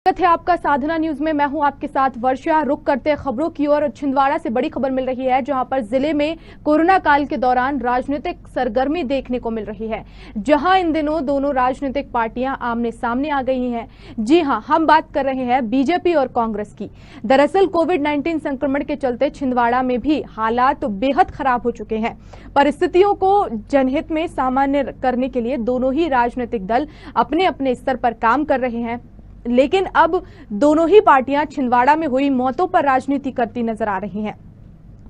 स्वागत है आपका साधना न्यूज में। मैं हूं आपके साथ वर्षा। रुक करते खबरों की ओर। छिंदवाड़ा से बड़ी खबर मिल रही है, जहां पर जिले में कोरोना काल के दौरान राजनीतिक सरगर्मी देखने को मिल रही है, जहां इन दिनों दोनों राजनीतिक पार्टियां आमने सामने आ गई हैं। जी हां, हम बात कर रहे हैं बीजेपी और कांग्रेस की। दरअसल कोविड-19 संक्रमण के चलते छिंदवाड़ा में भी हालात बेहद खराब हो चुके हैं। परिस्थितियों को जनहित में सामान्य करने के लिए दोनों ही राजनीतिक दल अपने अपने स्तर पर काम कर रहे हैं, लेकिन अब दोनों ही पार्टियां छिंदवाड़ा में हुई मौतों पर राजनीति करती नजर आ रही हैं।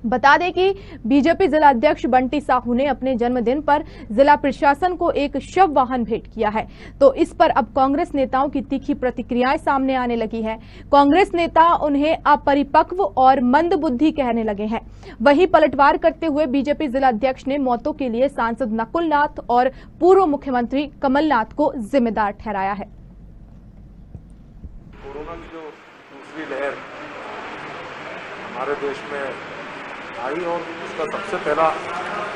बता दें कि बीजेपी जिला अध्यक्ष बंटी साहू ने अपने जन्मदिन पर जिला प्रशासन को एक शव वाहन भेंट किया है, तो इस पर अब कांग्रेस नेताओं की तीखी प्रतिक्रियाएं सामने आने लगी है। कांग्रेस नेता उन्हें अपरिपक्व और मंदबुद्धि कहने लगे हैं। वहीं पलटवार करते हुए बीजेपी जिला अध्यक्ष ने मौतों के लिए सांसद नकुल नाथ और पूर्व मुख्यमंत्री कमलनाथ को जिम्मेदार ठहराया है। कोरोना की जो दूसरी लहर हमारे देश में आई और उसका सबसे पहला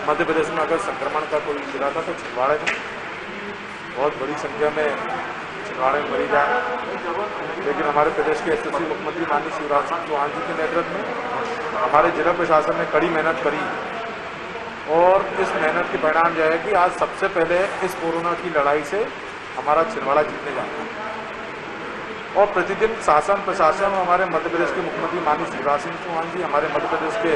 मध्य प्रदेश में अगर संक्रमण का कोई जिला था तो छिंदवाड़ा में बहुत बड़ी संख्या में छिंदवाड़े में मरीज आए। लेकिन हमारे प्रदेश के यशस्वी मुख्यमंत्री माननीय शिवराज सिंह चौहान जी के नेतृत्व में हमारे जिला प्रशासन ने कड़ी मेहनत करी और इस मेहनत के परिणाम यह है कि आज सबसे पहले इस कोरोना की लड़ाई से हमारा छिंदवाड़ा जीतने जा रहा है। और प्रतिदिन शासन प्रशासन और हमारे मध्य प्रदेश के मुख्यमंत्री माननीय शिवराज सिंह चौहान जी, हमारे मध्य प्रदेश के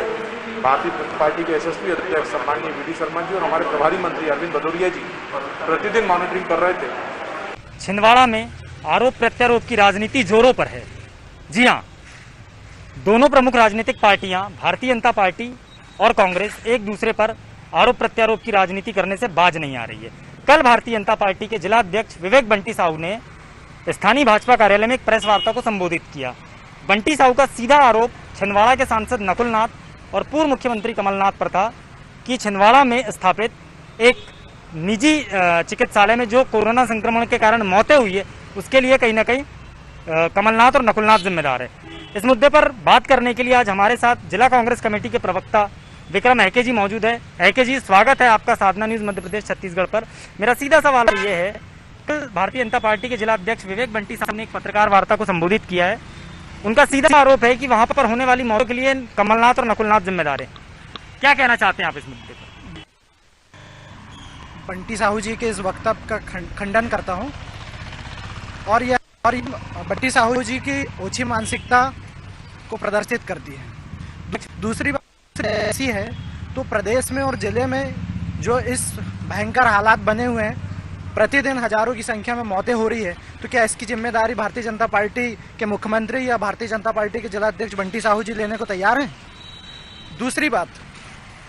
भारतीय जनता पार्टी के यशस्वी अध्यक्ष सम्माननीय वी डी शर्मा जी और हमारे प्रभारी मंत्री अरविंद भदौरिया जी प्रतिदिन मॉनिटरिंग कर रहे थे। छिंदवाड़ा में आरोप प्रत्यारोप की राजनीति जोरों पर है। जी हाँ, दोनों प्रमुख राजनीतिक पार्टियां भारतीय जनता पार्टी और कांग्रेस एक दूसरे पर आरोप प्रत्यारोप की राजनीति करने से बाज नहीं आ रही है। कल भारतीय जनता पार्टी के जिला अध्यक्ष विवेक बंटी साहू ने स्थानीय भाजपा कार्यालय में एक प्रेस वार्ता को संबोधित किया। बंटी साहू का सीधा आरोप छिंदवाड़ा के सांसद नकुल नाथ और पूर्व मुख्यमंत्री कमलनाथ पर था कि छिंदवाड़ा में स्थापित एक निजी चिकित्सालय में जो कोरोना संक्रमण के कारण मौतें हुई है, उसके लिए कहीं ना कहीं कमलनाथ और नकुलनाथ जिम्मेदार है। इस मुद्दे पर बात करने के लिए आज हमारे साथ जिला कांग्रेस कमेटी के प्रवक्ता विक्रम हैके जी मौजूद है। हैके जी, स्वागत है आपका साधना न्यूज मध्य प्रदेश छत्तीसगढ़ पर। मेरा सीधा सवाल ये है, भारतीय जनता पार्टी के जिला अध्यक्ष विवेक बंटी साहब ने एक पत्रकार वार्ता को संबोधित किया है। उनका सीधा आरोप है कि वहां पर होने वाली मौतों के लिए कमलनाथ और नकुलनाथ जिम्मेदार है। क्या कहना चाहते हैं आप इस मुद्दे पर? बंटी साहू जी के इस वक्तव्य का खंडन करता हूं और बंटी साहू जी की ओछी मानसिकता को प्रदर्शित करती है। दूसरी बात ऐसी है तो प्रदेश में और जिले में जो इस भयंकर हालात बने हुए हैं, प्रतिदिन हजारों की संख्या में मौतें हो रही है, तो क्या इसकी जिम्मेदारी भारतीय जनता पार्टी के मुख्यमंत्री या भारतीय जनता पार्टी के जिला अध्यक्ष बंटी साहू जी लेने को तैयार हैं? दूसरी बात,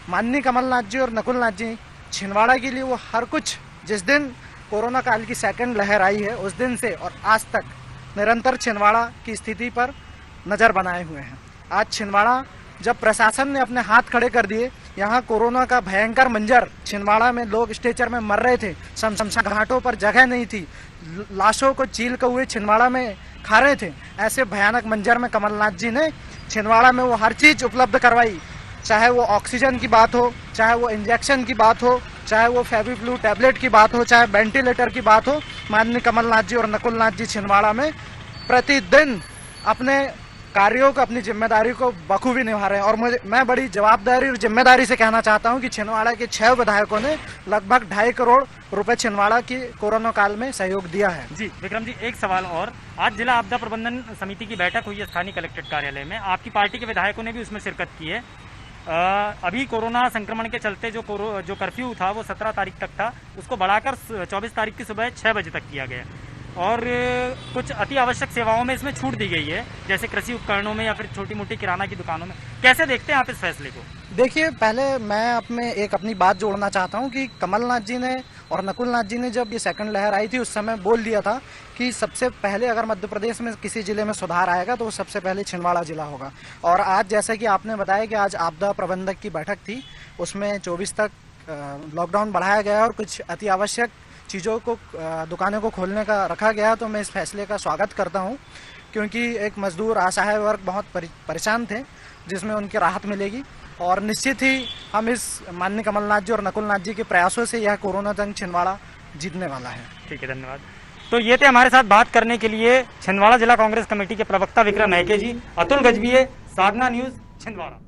माननीय कमलनाथ जी और नकुलनाथ जी छिंदवाड़ा के लिए वो हर कुछ, जिस दिन कोरोना काल की सेकंड लहर आई है उस दिन से और आज तक निरंतर छिंदवाड़ा की स्थिति पर नज़र बनाए हुए हैं। आज छिंदवाड़ा जब प्रशासन ने अपने हाथ खड़े कर दिए, यहाँ कोरोना का भयंकर मंजर, छिंदवाड़ा में लोग स्ट्रेचर में मर रहे थे, शमशान घाटों पर जगह नहीं थी, लाशों को चील कौए छिंदवाड़ा में खा रहे थे। ऐसे भयानक मंजर में कमलनाथ जी ने छिंदवाड़ा में वो हर चीज़ उपलब्ध करवाई, चाहे वो ऑक्सीजन की बात हो, चाहे वो इंजेक्शन की बात हो, चाहे वो फेविफ्लू टैबलेट की बात हो, चाहे वेंटिलेटर की बात हो। माननीय कमलनाथ जी और नकुलनाथ जी छिंदवाड़ा में प्रतिदिन अपने कार्यों को, अपनी जिम्मेदारी को बखूबी निभा रहे हैं। और मैं बड़ी जवाबदारी और जिम्मेदारी से कहना चाहता हूं कि छिंदवाड़ा के 6 विधायकों ने लगभग 2.5 करोड़ रुपए छिंदवाड़ा की कोरोना काल में सहयोग दिया है। जी विक्रम जी, एक सवाल और। आज जिला आपदा प्रबंधन समिति की बैठक हुई है स्थानीय कलेक्ट्रेट कार्यालय में। आपकी पार्टी के विधायकों ने भी उसमें शिरकत की है। अभी कोरोना संक्रमण के चलते जो कर्फ्यू था वो 17 तारीख तक था, उसको बढ़ाकर 24 तारीख की सुबह 6 बजे तक किया गया और कुछ अति आवश्यक सेवाओं में इसमें छूट दी गई है, जैसे कृषि उपकरणों में या फिर छोटी मोटी किराना की दुकानों में। कैसे देखते हैं आप इस फैसले को? देखिए, पहले मैं अपनी बात जोड़ना चाहता हूं कि कमलनाथ जी ने और नकुलनाथ जी ने जब ये सेकंड लहर आई थी उस समय बोल दिया था कि सबसे पहले अगर मध्य प्रदेश में किसी जिले में सुधार आएगा तो वो सबसे पहले छिंदवाड़ा जिला होगा। और आज जैसे कि आपने बताया कि आज आपदा प्रबंधक की बैठक थी, उसमें 24 तक लॉकडाउन बढ़ाया गया और कुछ अति आवश्यक चीज़ों को, दुकानों को खोलने का रखा गया। तो मैं इस फैसले का स्वागत करता हूं, क्योंकि एक मजदूर, असहाय वर्ग बहुत परेशान थे, जिसमें उनकी राहत मिलेगी। और निश्चित ही हम इस माननीय कमलनाथ जी और नकुलनाथ जी के प्रयासों से यह कोरोना जंग छिंदवाड़ा जीतने वाला है। ठीक है, धन्यवाद। तो ये थे हमारे साथ बात करने के लिए छिंदवाड़ा जिला कांग्रेस कमेटी के प्रवक्ता विक्रम महके जी। अतुल गजभिये, साधना न्यूज, छिंदवाड़ा।